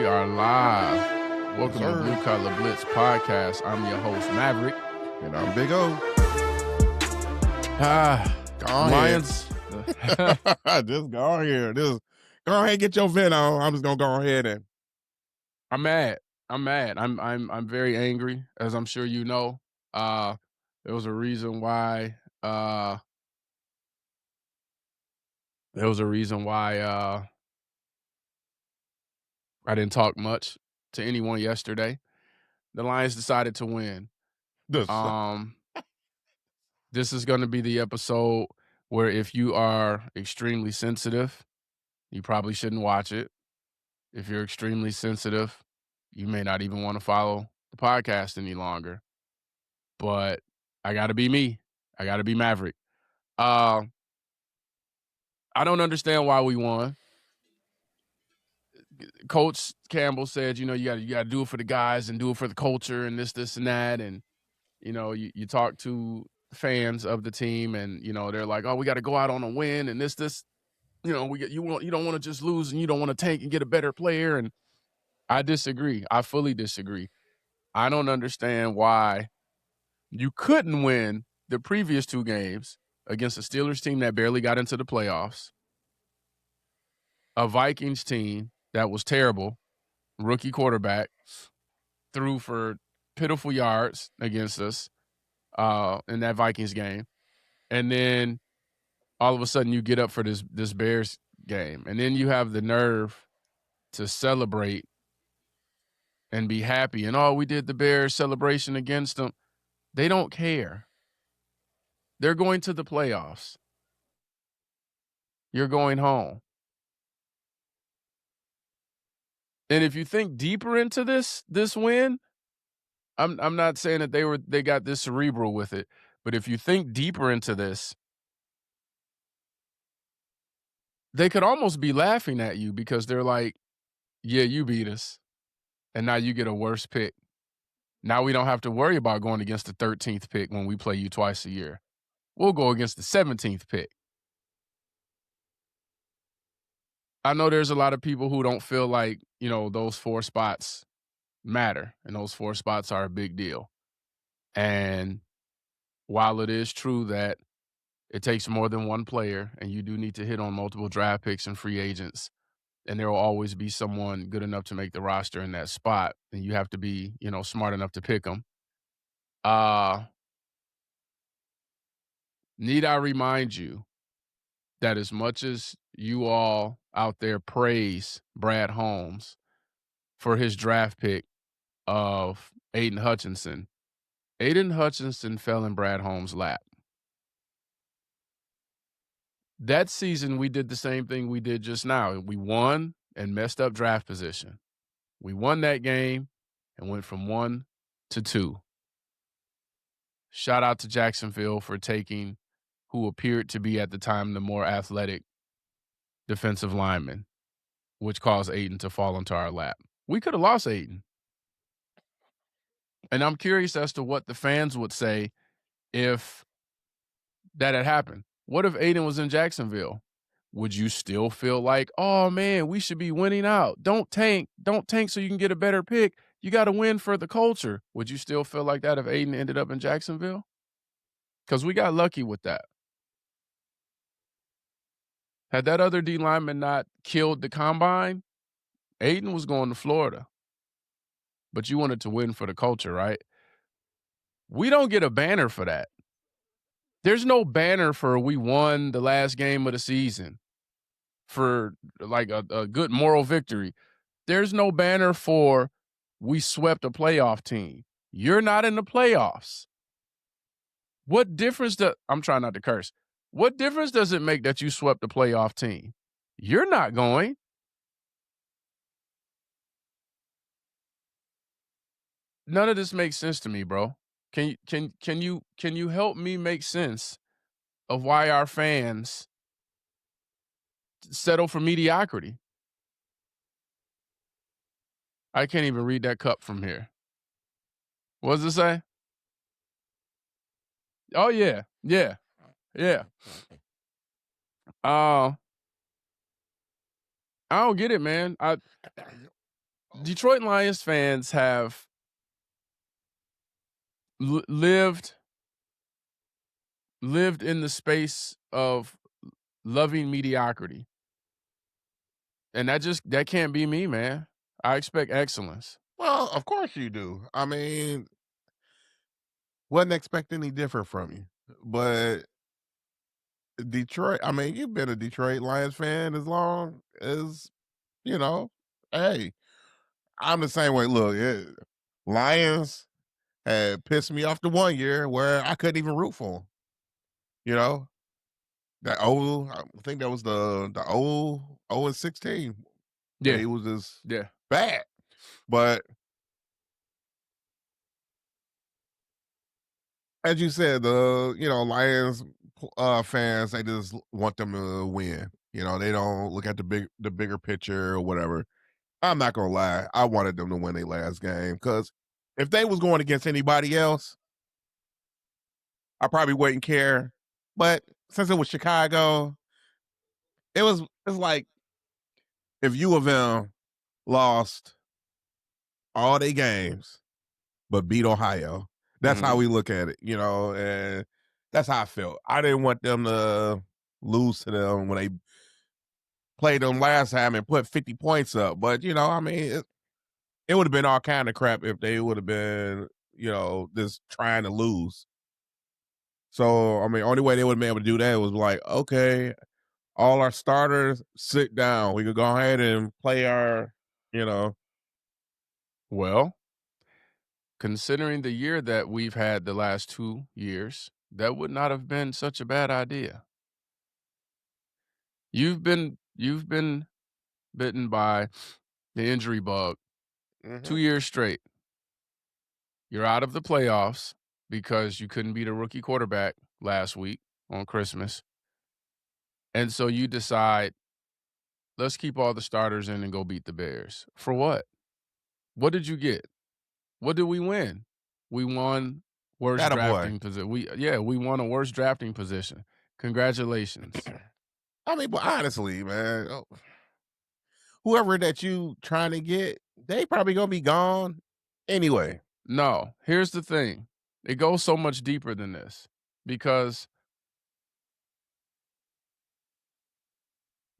We are live. Welcome to sir. Blue Collar Blitz Podcast. I'm your host, Maverick. And I'm Big O. Go Lions. ahead. Just go here. Just go ahead and get your vent on. I'm just gonna go ahead and I'm mad. I'm very angry, as I'm sure you know. There was a reason why. I didn't talk much to anyone yesterday. The Lions decided to win. this. This is going to be the episode where if you are extremely sensitive, you probably shouldn't watch it. If you're extremely sensitive, you may not even want to follow the podcast any longer. But I got to be me. I got to be Maverick. I don't understand why we won. Coach Campbell said, you got to do it for the guys and do it for the culture and this, and that. And, you talk to fans of the team and, they're like, oh, we got to go out on a win and this. You don't want to just lose and you don't want to tank and get a better player. And I disagree. I fully disagree. I don't understand why you couldn't win the previous two games against a Steelers team that barely got into the playoffs, a Vikings team that was terrible, rookie quarterback, threw for pitiful yards against us in that Vikings game. And then all of a sudden you get up for this Bears game. And then you have the nerve to celebrate and be happy. And, we did the Bears celebration against them. They don't care. They're going to the playoffs. You're going home. And if you think deeper into this win, I'm not saying that they got this cerebral with it, but if you think deeper into this, they could almost be laughing at you because they're like, yeah, you beat us, and now you get a worse pick. Now we don't have to worry about going against the 13th pick when we play you twice a year. We'll go against the 17th pick. I know there's a lot of people who don't feel like, those 4 spots matter, and those 4 spots are a big deal. And while it is true that it takes more than one player and you do need to hit on multiple draft picks and free agents, and there will always be someone good enough to make the roster in that spot, and you have to be, smart enough to pick them. Need I remind you that as much as you all out there praise Brad Holmes for his draft pick of Aiden Hutchinson fell in Brad Holmes' lap. That season, we did the same thing we did just now. We won and messed up draft position. We won that game and went from 1 to 2. Shout out to Jacksonville for taking who appeared to be at the time the more athletic defensive lineman, which caused Aiden to fall into our lap. We could have lost Aiden. And I'm curious as to what the fans would say if that had happened. What if Aiden was in Jacksonville? Would you still feel like, oh, man, we should be winning out? Don't tank so you can get a better pick. You got to win for the culture. Would you still feel like that if Aiden ended up in Jacksonville? Because we got lucky with that. Had that other D lineman not killed the combine, Aiden was going to Florida. But you wanted to win for the culture, right? We don't get a banner for that. There's no banner for we won the last game of the season for like a good moral victory. There's no banner for we swept a playoff team. You're not in the playoffs. What difference I'm trying not to curse. What difference does it make that you swept a playoff team? You're not going. None of this makes sense to me, bro. Can you help me make sense of why our fans settle for mediocrity? I can't even read that cup from here. What does it say? Oh yeah. I don't get it, man. Detroit Lions fans have lived in the space of loving mediocrity. And that can't be me, man. I expect excellence. Well, of course you do. I mean, wasn't expecting any different from you. But Detroit, I mean, you've been a Detroit Lions fan as long as, you know, hey, I'm the same way. Look, Lions had pissed me off the one year where I couldn't even root for them. You know, I think that was the old 0-16. Yeah. They was just Yeah. bad. But as you said, Lions fans, they just want them to win. They don't look at the bigger picture or whatever. I'm not gonna lie, I wanted them to win their last game because if they was going against anybody else, I probably wouldn't care. But since it was Chicago, it's like if U of M lost all their games but beat Ohio. That's how we look at it, and that's how I felt. I didn't want them to lose to them when they played them last time and put 50 points up. But, I mean, it would have been all kind of crap if they would have been, just trying to lose. So, I mean, only way they would have been able to do that was like, okay, all our starters sit down. We could go ahead and play our. Well, considering the year that we've had the last 2 years, that would not have been such a bad idea. You've been bitten by the injury bug 2 years straight. You're out of the playoffs because you couldn't beat a rookie quarterback last week on Christmas. And so you decide, let's keep all the starters in and go beat the Bears. For what? What did you get? What did we win? We won worst Attaboy. drafting position. We won a worst drafting position. Congratulations. I mean, but honestly, man, whoever that you trying to get, they probably gonna be gone anyway. No, here's the thing. It goes so much deeper than this because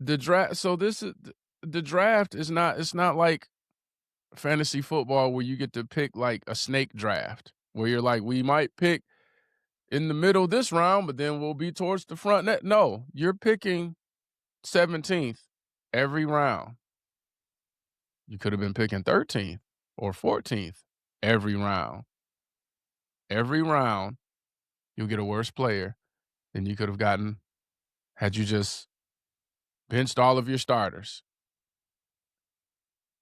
the draft. So the draft is not. It's not like fantasy football where you get to pick like a snake draft where you're like, we might pick in the middle this round, but then we'll be towards the front net. No, you're picking 17th every round. You could have been picking 13th or 14th every round. Every round, you'll get a worse player than you could have gotten had you just benched all of your starters.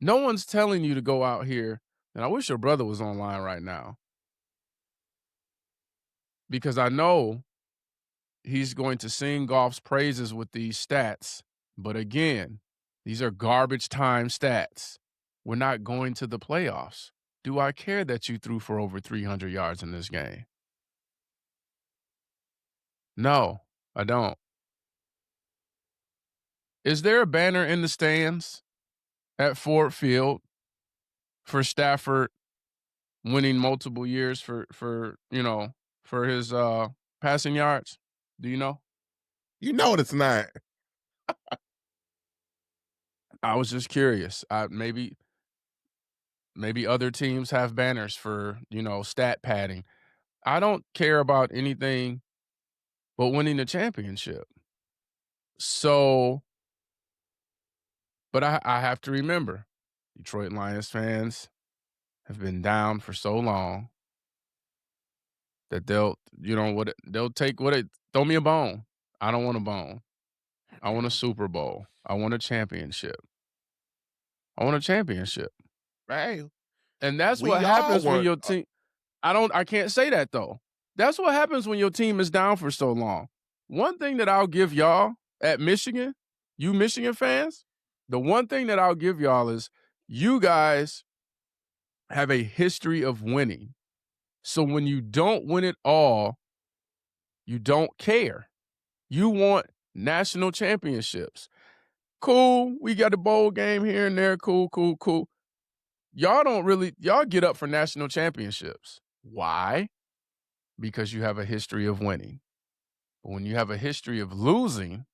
No one's telling you to go out here, and I wish your brother was online right now because I know he's going to sing Goff's praises with these stats. But again, these are garbage time stats. We're not going to the playoffs. Do I care that you threw for over 300 yards in this game? No, I don't. Is there a banner in the stands at Ford Field for Stafford winning multiple years for his passing yards? Do you know? You know it's not. I was just curious. Maybe other teams have banners for, stat padding. I don't care about anything but winning the championship. So, but I have to remember, Detroit Lions fans have been down for so long that they'll throw me a bone. I don't want a bone. I want a Super Bowl. I want a championship. Hey, And that's what we all happens when want. your team I can't say that though. That's what happens when your team is down for so long. One thing that I'll give y'all at Michigan, you Michigan fans, the one thing that I'll give y'all is you guys have a history of winning. So when you don't win it all, you don't care. You want national championships. Cool, we got a bowl game here and there. Cool. y'all get up for national championships. Why? Because you have a history of winning. But when you have a history of losing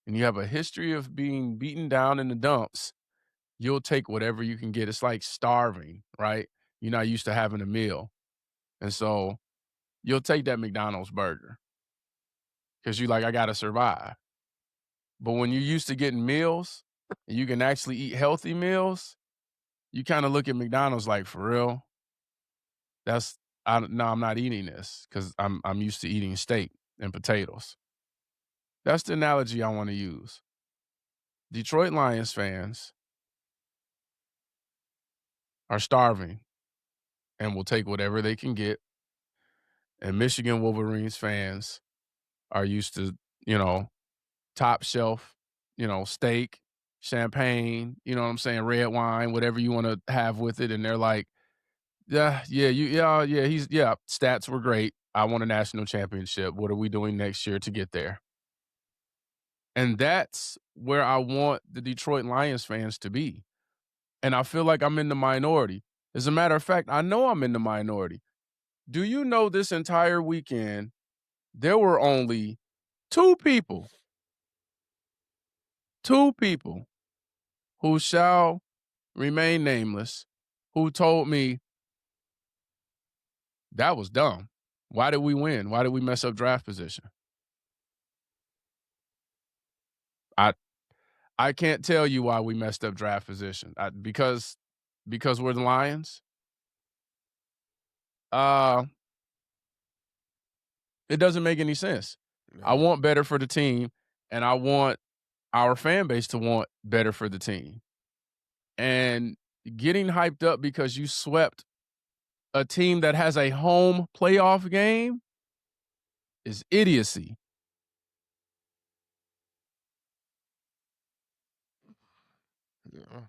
and you have a history of being beaten down in the dumps, you'll take whatever you can get. It's like starving, right? You're not used to having a meal. And so you'll take that McDonald's burger because you're like, I got to survive. But when you're used to getting meals and you can actually eat healthy meals, you kind of look at McDonald's like, for real? No, I'm not eating this because I'm used to eating steak and potatoes. That's the analogy I want to use. Detroit Lions fans are starving and will take whatever they can get. And Michigan Wolverines fans are used to, top shelf, steak, champagne, you know what I'm saying, red wine, whatever you want to have with it. And they're like, stats were great. I won a national championship. What are we doing next year to get there? And that's where I want the Detroit Lions fans to be. And I feel like I'm in the minority. As a matter of fact, I know I'm in the minority. Do you know this entire weekend, there were only two people who shall remain nameless who told me that was dumb. Why did we win? Why did we mess up draft position? I can't tell you why we messed up draft position. Because we're the Lions? It doesn't make any sense. No. I want better for the team, and I want our fan base to want better for the team. And getting hyped up because you swept a team that has a home playoff game is idiocy. Yeah.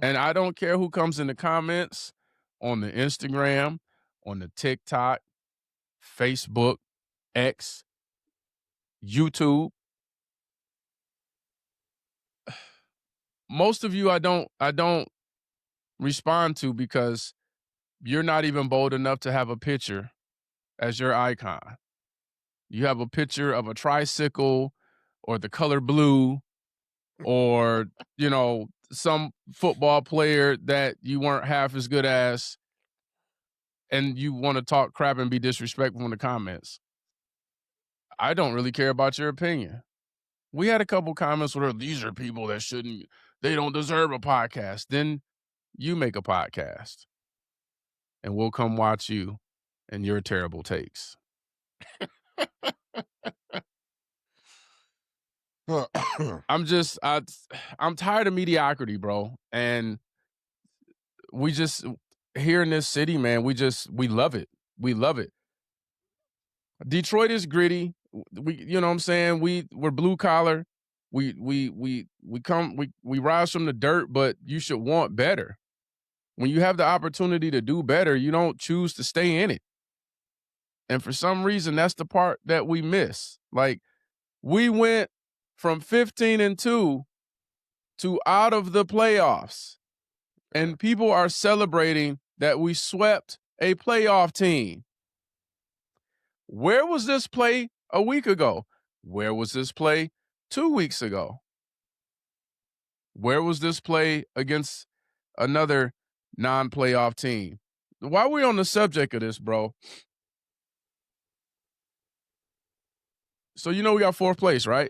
And I don't care who comes in the comments on the Instagram, on the TikTok, Facebook, X, YouTube. Most of you I don't respond to because you're not even bold enough to have a picture as your icon. You have a picture of a tricycle or the color blue or, some football player that you weren't half as good as, and you want to talk crap and be disrespectful in the comments. I don't really care about your opinion. We had a couple comments where these are people that they don't deserve a podcast. Then you make a podcast and we'll come watch you and your terrible takes. I'm tired of mediocrity, bro. And we just, here in this city, man, we love it. We love it. Detroit is gritty. You know what I'm saying? We're blue collar. We rise from the dirt, but you should want better. When you have the opportunity to do better, you don't choose to stay in it. And for some reason, that's the part that we miss. Like, we went from 15-2 to out of the playoffs. And people are celebrating that we swept a playoff team. Where was this play a week ago? Where was this play 2 weeks ago? Where was this play against another non-playoff team? While we're on the subject of this, bro. So we got fourth place, right?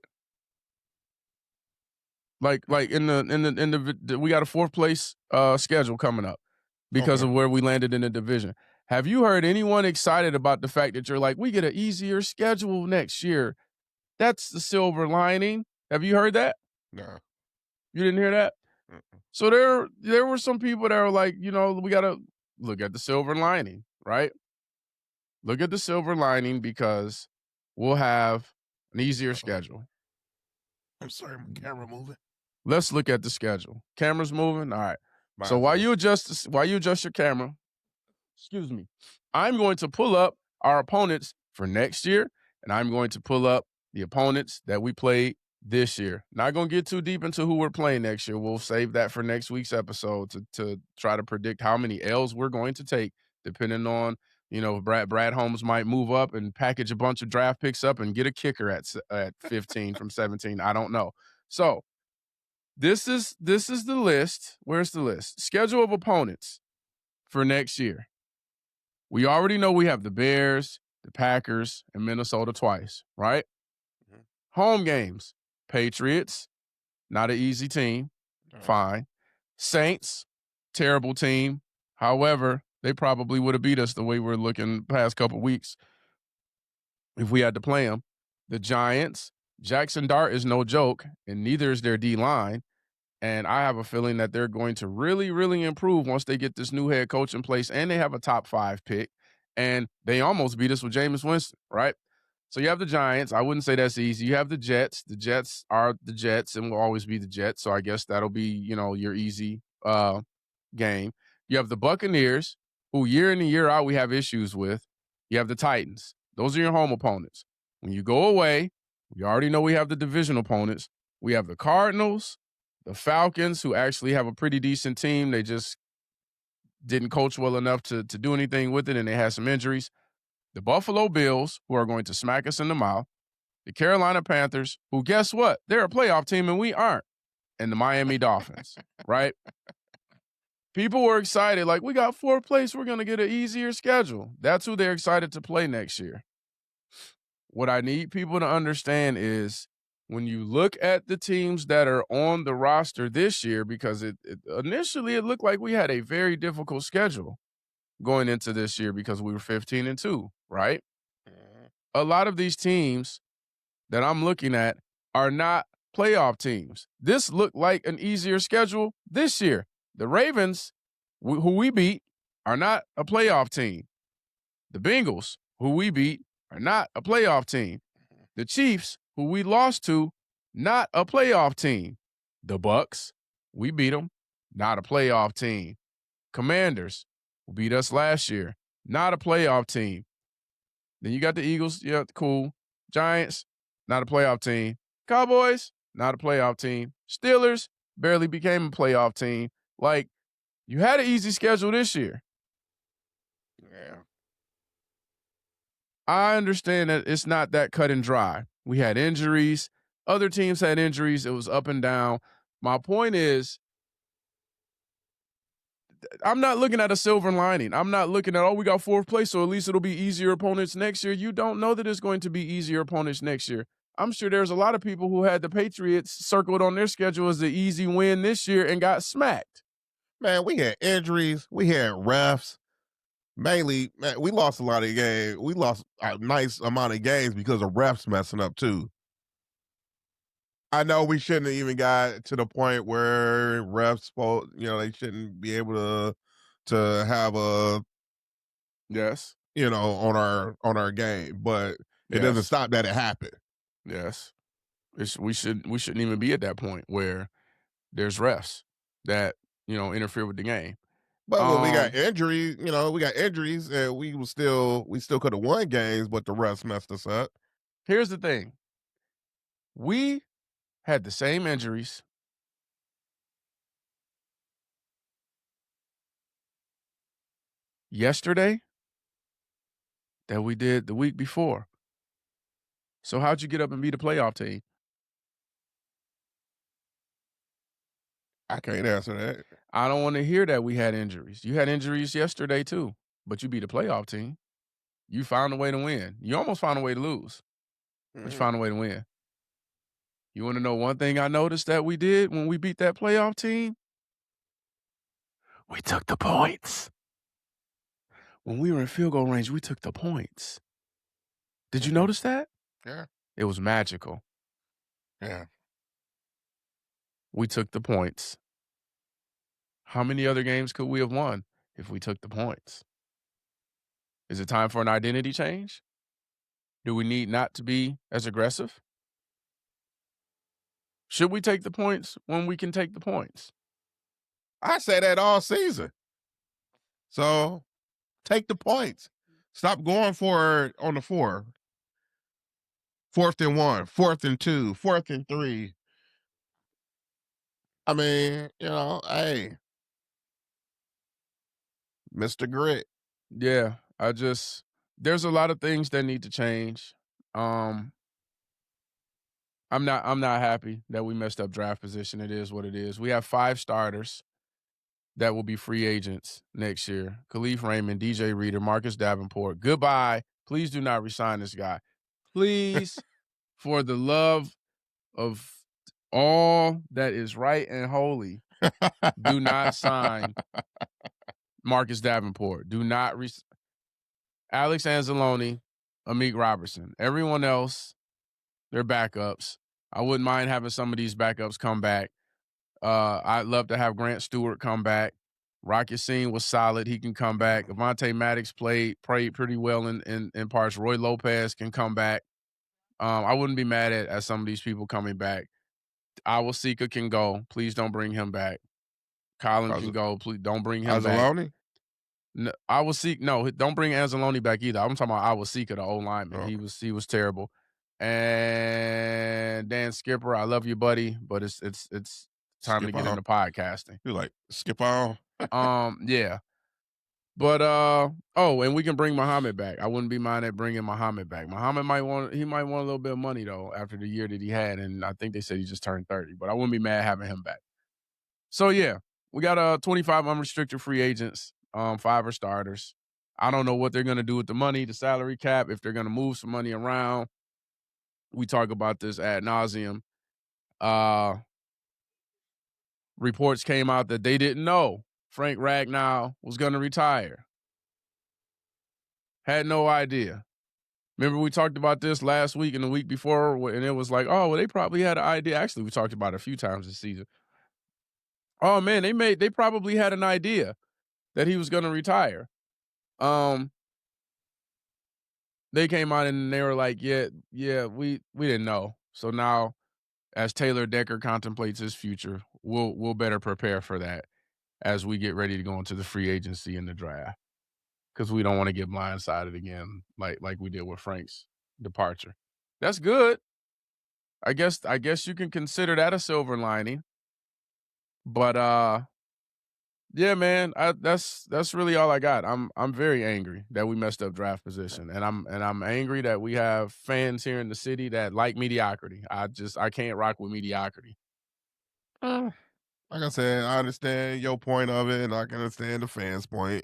Like in the we got a fourth place schedule coming up because of where we landed in the division. Have you heard anyone excited about the fact that you're like, we get an easier schedule next year? That's the silver lining. Have you heard that? No. You didn't hear that? Mm-mm. So there were some people that were like, we got to look at the silver lining, right? Look at the silver lining because we'll have an easier schedule. I'm sorry, my camera moving. Let's look at the schedule. Camera's moving? All right. So while you adjust your camera, excuse me, I'm going to pull up our opponents for next year, and I'm going to pull up the opponents that we played this year. Not going to get too deep into who we're playing next year. We'll save that for next week's episode to try to predict how many L's we're going to take, depending on, Brad Holmes might move up and package a bunch of draft picks up and get a kicker at 15 from 17. I don't know. So this is the list. Where's the list? Schedule of opponents for next year. We already know we have the Bears, the Packers, and Minnesota twice, right? Mhm. Home games. Patriots, not an easy team. No. Fine. Saints, terrible team. However, they probably would have beat us the way we're looking the past couple weeks if we had to play them. The Giants, Jackson Dart is no joke, and neither is their D-line. And I have a feeling that they're going to really, really improve once they get this new head coach in place, and they have a top 5 pick. And they almost beat us with Jameis Winston, right? So you have the Giants. I wouldn't say that's easy. You have the Jets. The Jets are the Jets and will always be the Jets. So I guess that'll be, your easy game. You have the Buccaneers, who year in and year out we have issues with. You have the Titans. Those are your home opponents. When you go away, we already know we have the division opponents. We have the Cardinals, the Falcons, who actually have a pretty decent team. They just didn't coach well enough to do anything with it, and they had some injuries. The Buffalo Bills, who are going to smack us in the mouth. The Carolina Panthers, who, guess what? They're a playoff team and we aren't. And the Miami Dolphins, right? People were excited. Like, we got 4th place. We're going to get an easier schedule. That's who they're excited to play next year. What I need people to understand is when you look at the teams that are on the roster this year, because initially it looked like we had a very difficult schedule going into this year because we were 15-2, right? Mhm. A lot of these teams that I'm looking at are not playoff teams. This looked like an easier schedule this year. The Ravens, who we beat, are not a playoff team. The Bengals, who we beat, are not a playoff team. The Chiefs, who we lost to, not a playoff team. The Bucks, we beat them, not a playoff team. Commanders, who beat us last year, not a playoff team. Then you got the Eagles, yeah, cool. Giants, not a playoff team. Cowboys, not a playoff team. Steelers, barely became a playoff team. Like, you had an easy schedule this year. Yeah. I understand that it's not that cut and dry. We had injuries. Other teams had injuries. It was up and down. My point is, I'm not looking at a silver lining. I'm not looking at, we got 4th place, so at least it'll be easier opponents next year. You don't know that it's going to be easier opponents next year. I'm sure there's a lot of people who had the Patriots circled on their schedule as the easy win this year and got smacked. Man, we had injuries. We had refs. Mainly, man, we lost a lot of games. We lost a nice amount of games because of refs messing up too. I know we shouldn't have even got to the point where refs, they shouldn't be able to have a Yes. on our game, but it doesn't Yes. stop that it happened. Yes. We shouldn't even be at that point where there's refs that, interfere with the game. But when we got injuries, and we still could have won games, but the refs messed us up. Here's the thing. We had the same injuries yesterday that we did the week before. So how'd you get up and beat a playoff team? I can't answer that. I don't want to hear that we had injuries. You had injuries yesterday too, but you beat a playoff team. You found a way to win. You almost found a way to lose, but you found a way to win. You want to know one thing I noticed that we did when we beat that playoff team? We took the points. When we were in field goal range, we took the points. Did you notice that? Yeah. It was magical. Yeah. We took the points. How many other games could we have won if we took the points? Is it time for an identity change? Do we need not to be as aggressive? Should we take the points when we can take the points? I say that all season. So take the points. Stop going for it on the 4. 4th and 1, 4th and 2, 4th and 3. I mean, hey, Mr. Grit. Yeah, there's a lot of things that need to change. Um, I'm not happy that we messed up draft position. It is what it is. We have 5 starters that will be free agents next year. Khalif Raymond, DJ Reader, Marcus Davenport. Goodbye. Please do not resign this guy. Please, for the love of all that is right and holy, do not sign Marcus Davenport. Do not Alex Anzalone, Amik Robertson. Everyone else, they're backups. I wouldn't mind having some of these backups come back. I'd love to have Grant Stewart come back. Rocket Scene was solid. He can come back. Avonte Maddox played pretty well in parts. Roy Lopez can come back. I wouldn't be mad at some of these people coming back. Awasika can go. Please don't bring him back. Colin can go. Please don't bring him back. Anzalone? No, don't bring Anzalone back either. I'm talking about Awasika, the old lineman. Oh. He was terrible. And Dan Skipper, I love you, buddy, but it's time to Skip get on. into podcasting. You're like, skip on. Yeah. But and we can bring Muhammad back. I wouldn't be mad at bringing Muhammad back. Muhammad might want a little bit of money though after the year that he had, and I think they said he just turned 30. But I wouldn't be mad having him back. So yeah, we got 25 unrestricted free agents, 5 are starters. I don't know what they're gonna do with the money, the salary cap, if they're gonna move some money around. We talk about this ad nauseum. Reports came out that they didn't know Frank Ragnow was gonna retire. Had no idea. Remember we talked about this last week and the week before, and it was like, oh, well, they probably had an idea. Actually, we talked about it a few times this season. Oh man, they probably had an idea that he was going to retire. They came out and they were like, yeah, we didn't know. So now, as Taylor Decker contemplates his future, we'll better prepare for that as we get ready to go into the free agency and the draft, because we don't want to get blindsided again, like we did with Frank's departure. That's good. I guess you can consider that a silver lining. But yeah, man, that's really all I got. I'm very angry that we messed up draft position, and I'm angry that we have fans here in the city that like mediocrity. I can't rock with mediocrity. Like I said, I understand your point of it, and I can understand the fans' point.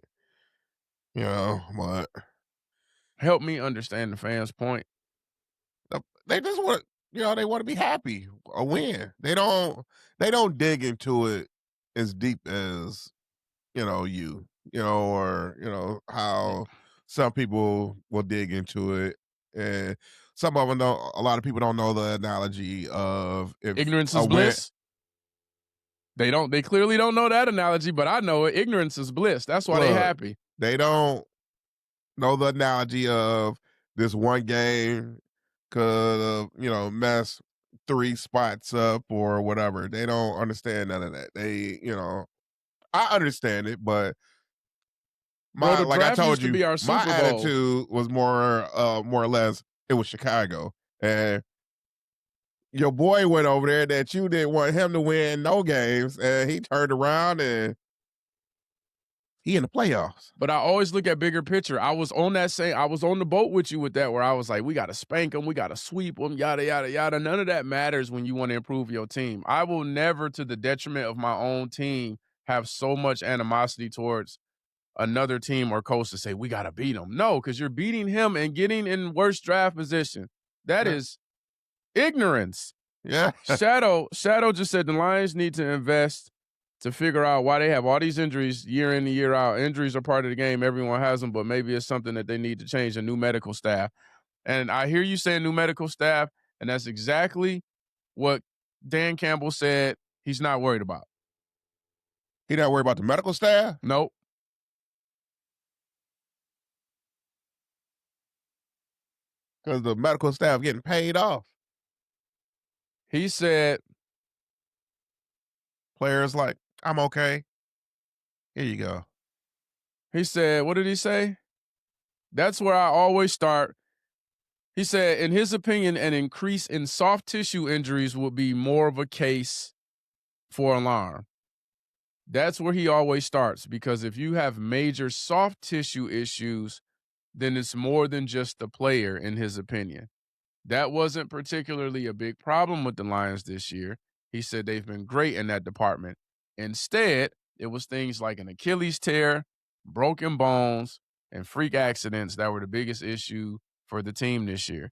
But Help me understand the fans' point. they just want, they want to be happy, a win. They don't dig into it as deep as or how some people will dig into it, and some of them don't. A lot of people don't know the analogy of if Ignorance a is win. bliss. They clearly don't know that analogy, but I know it. Ignorance is bliss. That's why they happy. They don't know the analogy of this one game could mess 3 spots up or whatever. They don't understand none of that. I understand it, but Bro, the like I draft told used to you, be our my Super Bowl. attitude was more or less, it was Chicago. And your boy went over there that you didn't want him to win no games, and he turned around and he in the playoffs. But I always look at bigger picture. I was on the boat with you with that, where I was like, we got to spank them, we got to sweep them, yada, yada, yada. None of that matters when you want to improve your team. I will never, to the detriment of my own team, have so much animosity towards another team or coach to say, we got to beat them. No, because you're beating him and getting in worse draft position. That is ignorance. Yeah. Shadow just said the Lions need to invest to figure out why they have all these injuries year in and year out. Injuries are part of the game. Everyone has them, but maybe it's something that they need to change, a new medical staff. And I hear you saying new medical staff, and that's exactly what Dan Campbell said he's not worried about. He not worried about the medical staff? Nope. Because the medical staff getting paid off. He said, players like, I'm okay. Here you go. He said, what did he say? That's where I always start. He said, in his opinion, an increase in soft tissue injuries would be more of a case for alarm. That's where he always starts, because if you have major soft tissue issues, then it's more than just the player, in his opinion. That wasn't particularly a big problem with the Lions this year. He said they've been great in that department. Instead, it was things like an Achilles tear, broken bones, and freak accidents that were the biggest issue for the team this year.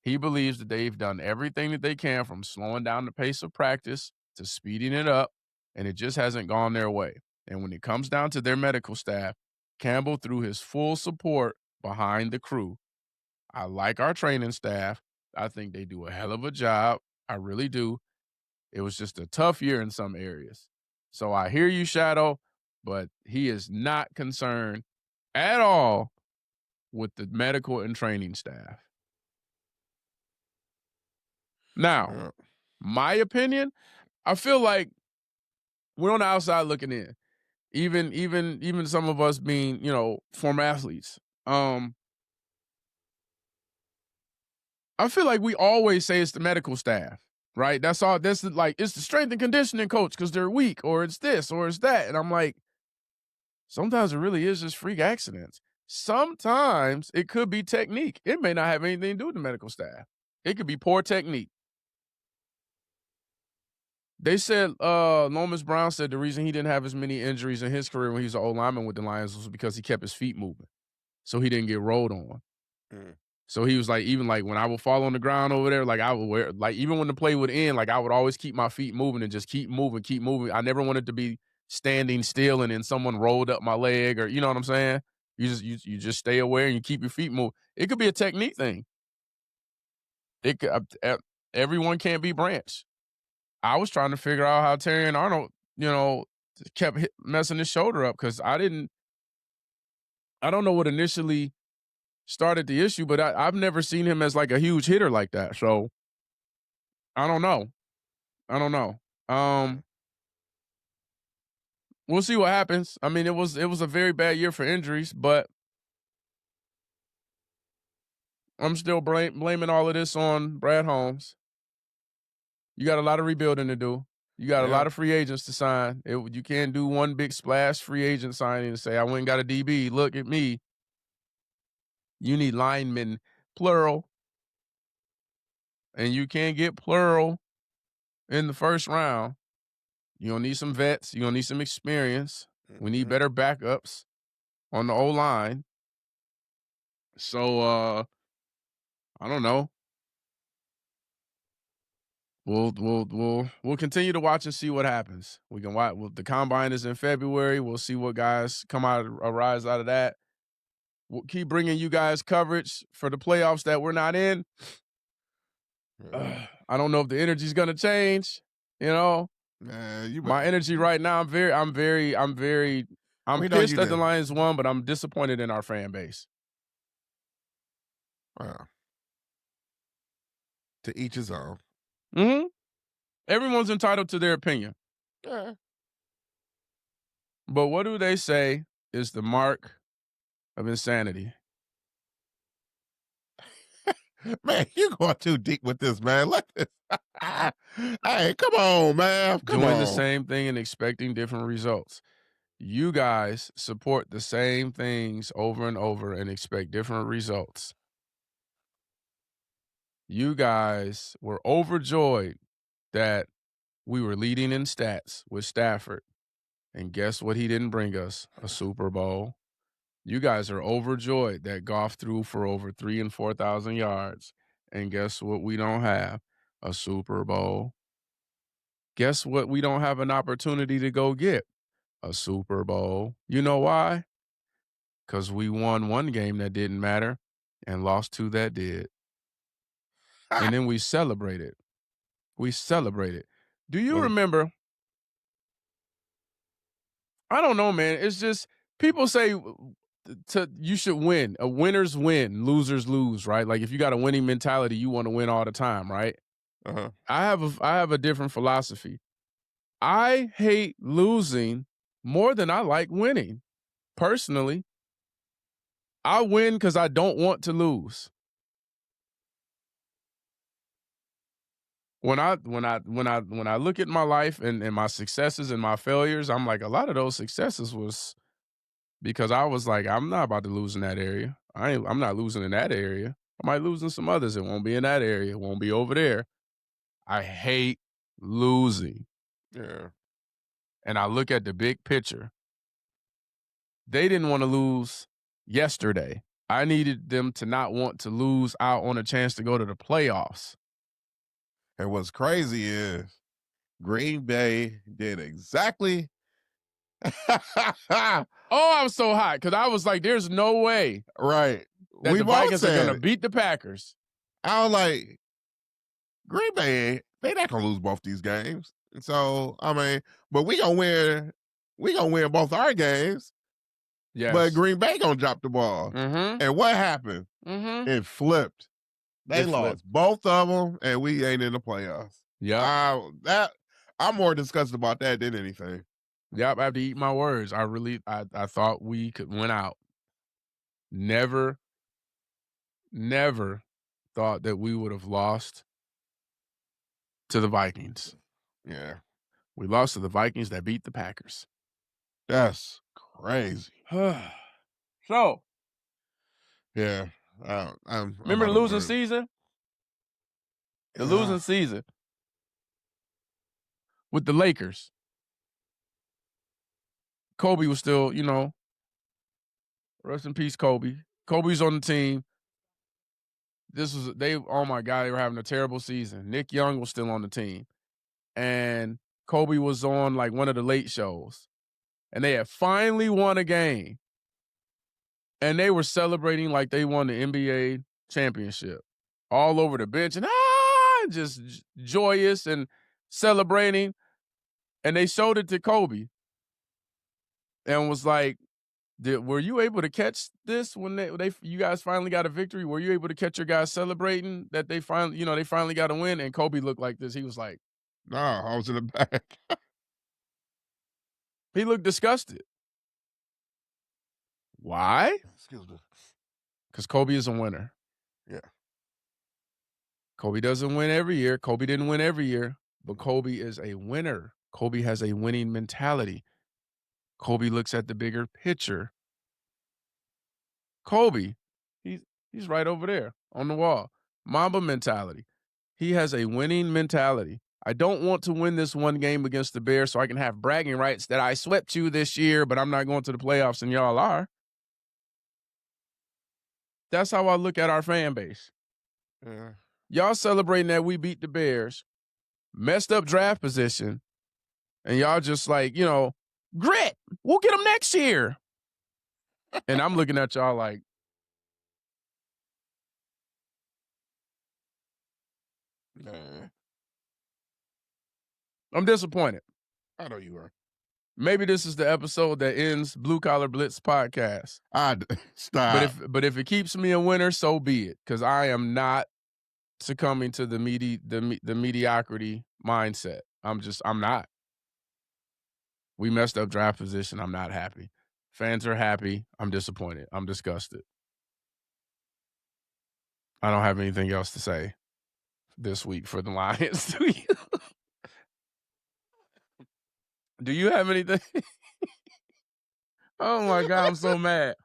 He believes that they've done everything that they can, from slowing down the pace of practice to speeding it up, and it just hasn't gone their way. And when it comes down to their medical staff, Campbell threw his full support behind the crew. I like our training staff. I think they do a hell of a job. I really do. It was just a tough year in some areas. So I hear you, Shadow, but he is not concerned at all with the medical and training staff. Now, my opinion, I feel like we're on the outside looking in. Even some of us being, former athletes. I feel like we always say it's the medical staff, right? That's all. It's the strength and conditioning coach because they're weak, or it's this, or it's that. And I'm like, sometimes it really is just freak accidents. Sometimes it could be technique. It may not have anything to do with the medical staff. It could be poor technique. They said, Lomas Brown said the reason he didn't have as many injuries in his career when he was an old lineman with the Lions was because he kept his feet moving. So he didn't get rolled on. So he was like, even like when I would fall on the ground over there, like I would wear, like even when the play would end, like I would always keep my feet moving and just keep moving. I never wanted to be standing still and then someone rolled up my leg, or you know what I'm saying? You just stay aware and you keep your feet moving. It could be a technique thing. It could, everyone can't be Branch. I was trying to figure out how Terrion Arnold, kept messing his shoulder up, because I don't know what initially started the issue, but I've never seen him as like a huge hitter like that. So I don't know. We'll see what happens. I mean, it was a very bad year for injuries, but I'm still blaming all of this on Brad Holmes. You got a lot of rebuilding to do. You got a lot of free agents to sign. You can't do one big splash free agent signing and say, I went and got a DB. Look at me. You need linemen, plural. And you can't get plural in the first round. You're going to need some vets. You're going to need some experience. We need better backups on the O-line. So, I don't know. We'll continue to watch and see what happens. We can watch. The combine is in February. We'll see what guys arise out of that. We'll keep bringing you guys coverage for the playoffs that we're not in. I don't know if the energy's gonna change. My energy right now. I'm pissed that the Lions won, but I'm disappointed in our fan base. Wow. To each his own. Mm-hmm. Everyone's entitled to their opinion. Yeah. But what do they say is the mark of insanity? Man, you're going too deep with this, man. Let this. Hey, come on, man. Doing the same thing and expecting different results. You guys support the same things over and over and expect different results. You guys were overjoyed that we were leading in stats with Stafford. And guess what he didn't bring us? A Super Bowl. You guys are overjoyed that Goff threw for over 3,000 and 4,000 yards. And guess what we don't have? A Super Bowl. Guess what we don't have an opportunity to go get? A Super Bowl. You know why? Because we won one game that didn't matter and lost two that did. And then we celebrated. Do you remember? I don't know, man. It's just people say you should win. A winners win, losers lose, right? Like if you got a winning mentality, you want to win all the time, right? Uh-huh. I have a different philosophy. I hate losing more than I like winning. Personally, I win because I don't want to lose. when I look at my life and my successes and my failures, I'm like, a lot of those successes was because I was like, I'm not about to lose in that area. I'm not losing in that area. I might lose in some others. It won't be in that area. It won't be over there. I hate losing. Yeah. And I look at the big picture. They didn't want to lose yesterday. I needed them to not want to lose out on a chance to go to the playoffs. And what's crazy is Green Bay did exactly. Oh, I was so hot because I was like, there's no way Right. that We the both Vikings are said going to it. beat the Packers. I was like, Green Bay, they not gonna lose both these games. And so, I mean, but we gonna win. We gonna win both our games. But Yes. Green Bay gonna drop the ball. Mm-hmm. And what happened? Mm-hmm. It flipped. They It lost flipped. both of them, and we ain't in the playoffs. Yep. I'm more disgusted about that than anything. Yep. I have to eat my words. I thought we could win out. Never thought that we would have lost to the Vikings. Yeah. We lost to the Vikings that beat the Packers. That's crazy. So, Yeah. I'm remember the out of losing words. season? The Yeah. losing season with the Lakers. Kobe was still, rest in peace, Kobe. Kobe's on the team. Oh my God, they were having a terrible season. Nick Young was still on the team. And Kobe was on like one of the late shows. And they had finally won a game. And they were celebrating like they won the NBA championship. All over the bench and just joyous and celebrating. And they showed it to Kobe. And was like, were you able to catch this when you guys finally got a victory? Were you able to catch your guys celebrating that they finally got a win? And Kobe looked like this. He was like, no, I was in the back. he looked disgusted. Why? Excuse me. Because Kobe is a winner. Yeah. Kobe doesn't win every year. Kobe didn't win every year, but Kobe is a winner. Kobe has a winning mentality. Kobe looks at the bigger picture. Kobe, he's right over there on the wall. Mamba mentality. He has a winning mentality. I don't want to win this one game against the Bears so I can have bragging rights that I swept you this year, but I'm not going to the playoffs and y'all are. That's how I look at our fan base. Yeah. Y'all celebrating that we beat the Bears, messed up draft position, and y'all just like, grit. We'll get them next year. And I'm looking at y'all like, Nah. I'm disappointed. I know you are. Maybe this is the episode that ends Blue Collar Blitz Podcast. Stop. But if it keeps me a winner, so be it. Because I am not succumbing to the mediocrity mindset. I'm not. We messed up draft position. I'm not happy. Fans are happy. I'm disappointed. I'm disgusted. I don't have anything else to say this week for the Lions. Do you have anything? Oh my God, I'm so mad.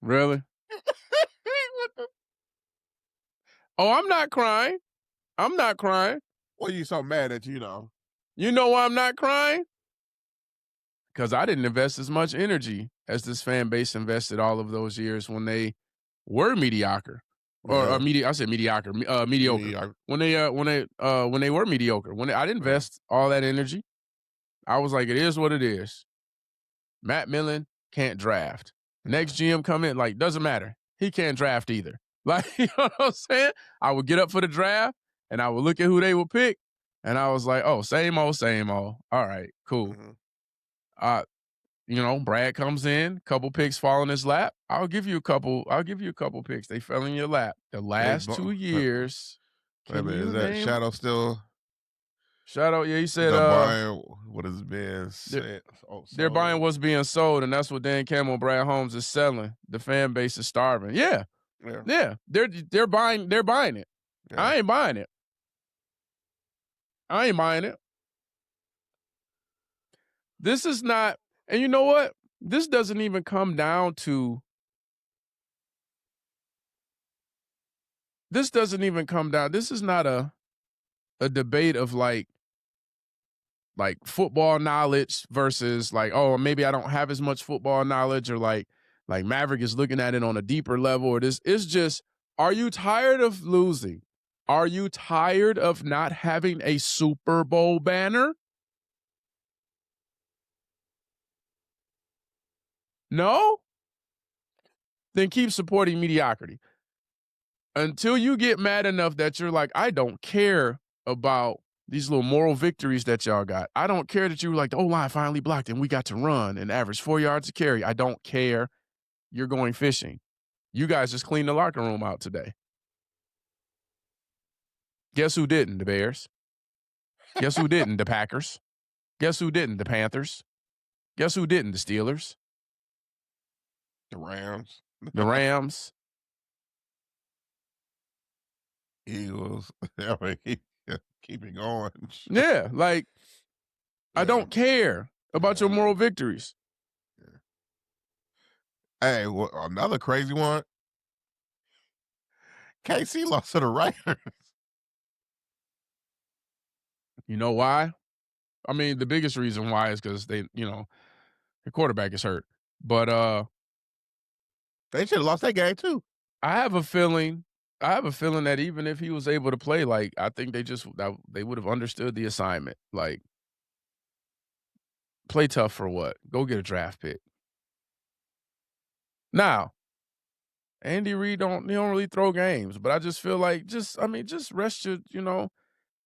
Really? Oh, I'm not crying. I'm not crying. What are you so mad at, you know? You know why I'm not crying? Because I didn't invest as much energy as this fan base invested all of those years when they were mediocre. Yeah. I said mediocre. Mediocre. When they were mediocre. I didn't invest all that energy. I was like, it is what it is. Matt Millen can't draft. Next GM come in, like, doesn't matter. He can't draft either. Like, you know what I'm saying? I would get up for the draft, and I would look at who they would pick, and I was like, oh, same old, same old. All right, cool. Brad comes in, couple picks fall in his lap. I'll give you a couple picks. They fell in your lap. The last 2 years. Is that Shadow still? Shadow, yeah, he said buying what is being said. They're buying what's being sold, and that's what Dan Campbell and Brad Holmes is selling. The fan base is starving. Yeah. Yeah, they're buying it. Yeah. I ain't buying it. This is not, and you know what? This doesn't even come down to. This doesn't even come down. This is not a debate of like football knowledge versus like, oh, maybe I don't have as much football knowledge, or like Maverick is looking at it on a deeper level, or this. It's just, are you tired of losing? Are you tired of not having a Super Bowl banner? No? Then keep supporting mediocrity. Until you get mad enough that you're like, I don't care about these little moral victories that y'all got. I don't care that you were like, the O-line finally blocked and we got to run and average 4 yards a carry. I don't care. You're going fishing. You guys just cleaned the locker room out today. Guess who didn't? The Bears. Guess who didn't? The Packers. Guess who didn't? The Panthers. Guess who didn't? The Steelers. The Rams. The Rams. Eagles. I mean, keep it going. Yeah, like, I don't care about your moral victories. Hey, another crazy one. KC lost to the Raiders. You know why? I mean, the biggest reason why is because they, the quarterback is hurt. But they should have lost that game too. I have a feeling that even if he was able to play, like, I think they would have understood the assignment. Like, play tough for what? Go get a draft pick. Now, Andy Reid don't really throw games, but I just feel like just rest your.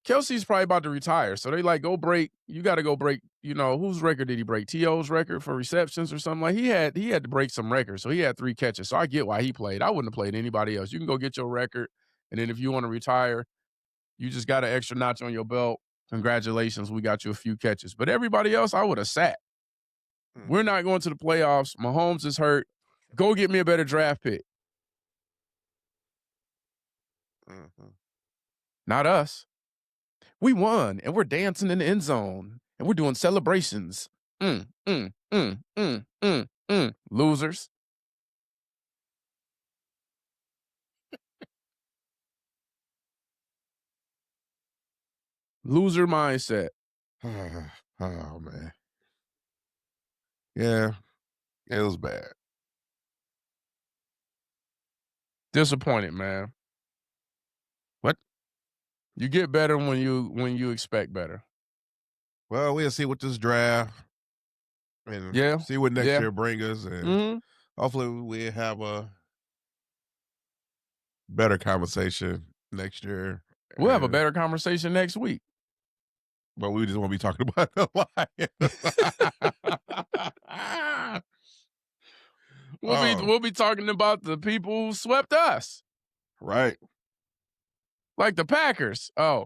Kelsey's probably about to retire, so they like, go break. You got to go break. Whose record did he break? T.O.'s record for receptions or something. Like, he had to break some records, so he had 3 catches. So I get why he played. I wouldn't have played anybody else. You can go get your record, and then if you want to retire, you just got an extra notch on your belt. Congratulations, we got you a few catches. But everybody else, I would have sat. We're not going to the playoffs. Mahomes is hurt. Go get me a better draft pick. Not us. We won, and we're dancing in the end zone, and we're doing celebrations. Losers. Loser mindset. Oh, man. Yeah, it was bad. Disappointed, man. What? You get better when you expect better. Well, we'll see what this draft and see what next year bring us, and hopefully we'll have a better conversation next year. We'll have a better conversation next week. But we just won't be talking about the Lions. We'll be talking about the people who swept us. Right. Like the Packers. I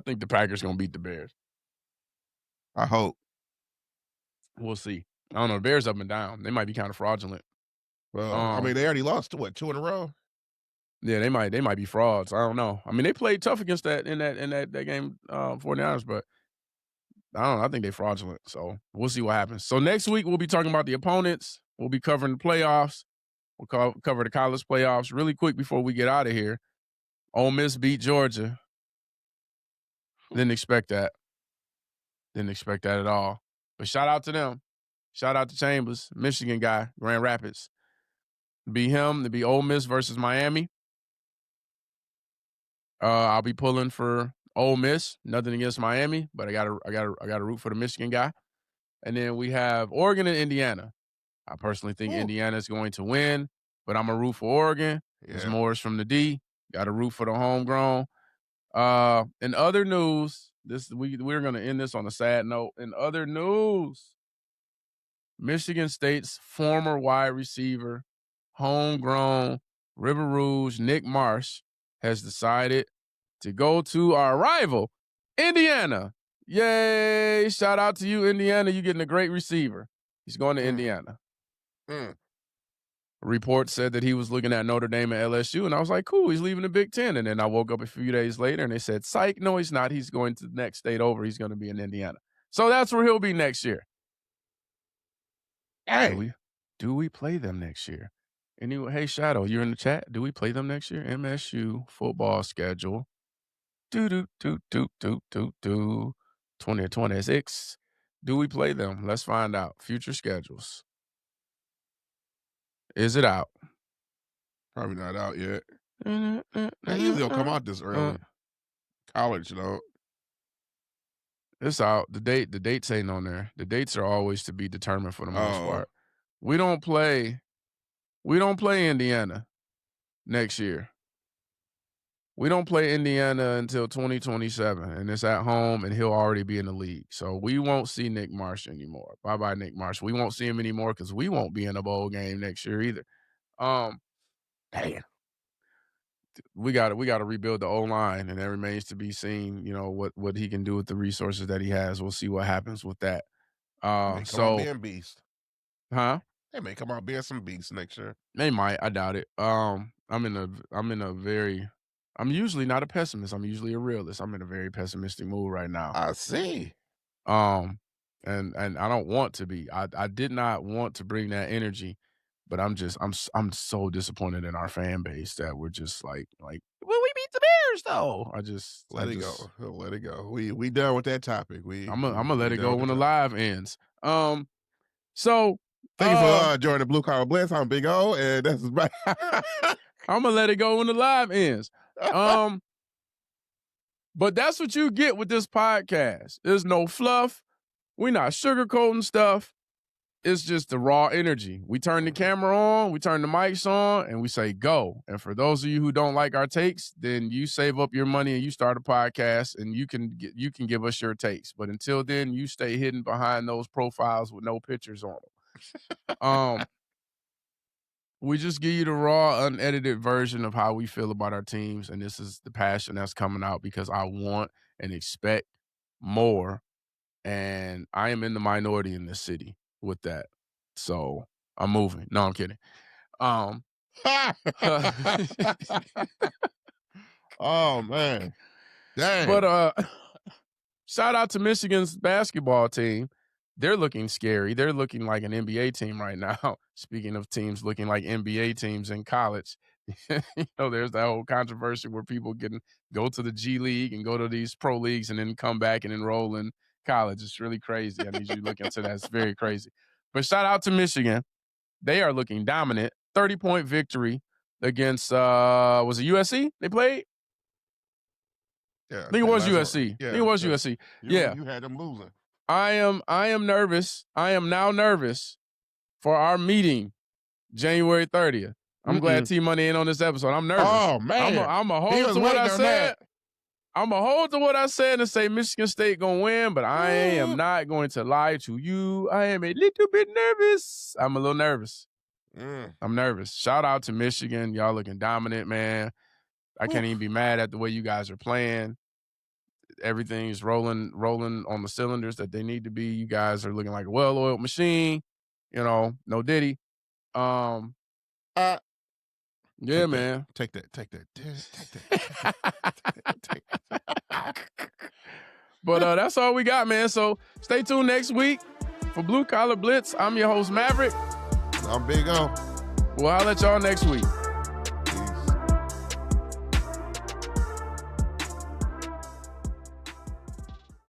think the Packers going to beat the Bears. I hope. We'll see. I don't know. The Bears up and down. They might be kind of fraudulent. Well, I mean, they already lost, 2 in a row? Yeah, they might be frauds. I don't know. I mean, they played tough against that in that game, 49ers, but I don't know. I think they're fraudulent. So we'll see what happens. So next week we'll be talking about the opponents. We'll be covering the playoffs. We'll cover the college playoffs really quick before we get out of here. Ole Miss beat Georgia. Didn't expect that. Didn't expect that at all. But shout out to them. Shout out to Chambers, Michigan guy, Grand Rapids. To be him, to be Ole Miss versus Miami. I'll be pulling for Ole Miss. Nothing against Miami, but I gotta root for the Michigan guy. And then we have Oregon and Indiana. I personally think Indiana is going to win, but I'm a root for Oregon. There's Morris from the D. Got to root for the homegrown. In other news, we're going to end this on a sad note. In other news, Michigan State's former wide receiver, homegrown River Rouge, Nick Marsh, has decided to go to our rival, Indiana. Yay! Shout out to you, Indiana. You're getting a great receiver. He's going to Indiana. Reports said that he was looking at Notre Dame and LSU, and I was like, cool, he's leaving the Big Ten. And then I woke up a few days later, and they said, psych, no, he's not. He's going to the next state over. He's going to be in Indiana. So that's where he'll be next year. Hey. Do we play them next year? Anyway, hey, Shadow, you're in the chat. Do we play them next year? MSU football schedule. 2026. Do we play them? Let's find out. Future schedules. Is it out? Probably not out yet. They usually don't come out this early. College, though. It's out. The dates ain't on there. The dates are always to be determined for the most part. We don't play Indiana next year. We don't play Indiana until 2027, and it's at home, and he'll already be in the league. So we won't see Nick Marsh anymore. Bye-bye, Nick Marsh. We won't see him anymore because we won't be in a bowl game next year either. Damn. We got to rebuild the O-line, and that remains to be seen, what he can do with the resources that he has. We'll see what happens with that. Come out being beast. Huh? They may come out being some beast next year. They might. I doubt it. I'm usually not a pessimist. I'm usually a realist. I'm in a very pessimistic mood right now. I see. And I don't want to be. I did not want to bring that energy, but I'm so disappointed in our fan base that we're just like, well, we beat the Bears though. Let it go. Let it go. We done with that topic. I'm gonna let it go when the live ends. So thank you for joining the Blue Collar Blitz. I'm Big O, and this is my I'm gonna let it go when the live ends. But that's what you get with this podcast. There's no fluff. We're not sugarcoating stuff. It's just the raw energy. We turn the camera on, we turn the mics on, and we say go. And for those of you who don't like our takes, then you save up your money and you start a podcast, and you can give us your takes. But until then, you stay hidden behind those profiles with no pictures on them. We just give you the raw, unedited version of how we feel about our teams, and this is the passion that's coming out because I want and expect more, and I am in the minority in this city with that. So I'm moving. No, I'm kidding. Oh, man. Dang. But shout out to Michigan's basketball team. They're looking scary. They're looking like an NBA team right now. Speaking of teams looking like NBA teams in college, there's that whole controversy where people can go to the G League and go to these pro leagues and then come back and enroll in college. It's really crazy. I need you to look into that. It's very crazy. But shout out to Michigan. They are looking dominant. 30-point victory against, was it USC they played? Yeah, I think it was USC. Yeah, I think it was USC. Yeah. You had them losing. I am nervous. I am now nervous for our meeting January 30th. I'm glad T-Money ain't on this episode. I'm nervous. Oh, man. I'm a hold to what I said. I'm a hold to what I said and say Michigan State gonna win, but I am not going to lie to you. I am a little bit nervous. I'm a little nervous. I'm nervous. Shout out to Michigan. Y'all looking dominant, man. I can't even be mad at the way you guys are playing. Everything's rolling on the cylinders that they need to be. You guys are looking like a well-oiled machine. No Diddy. Yeah, man. Take that. But that's all we got, man. So stay tuned next week for Blue Collar Blitz. I'm your host, Maverick. I'm Big O. Well, I'll let y'all next week.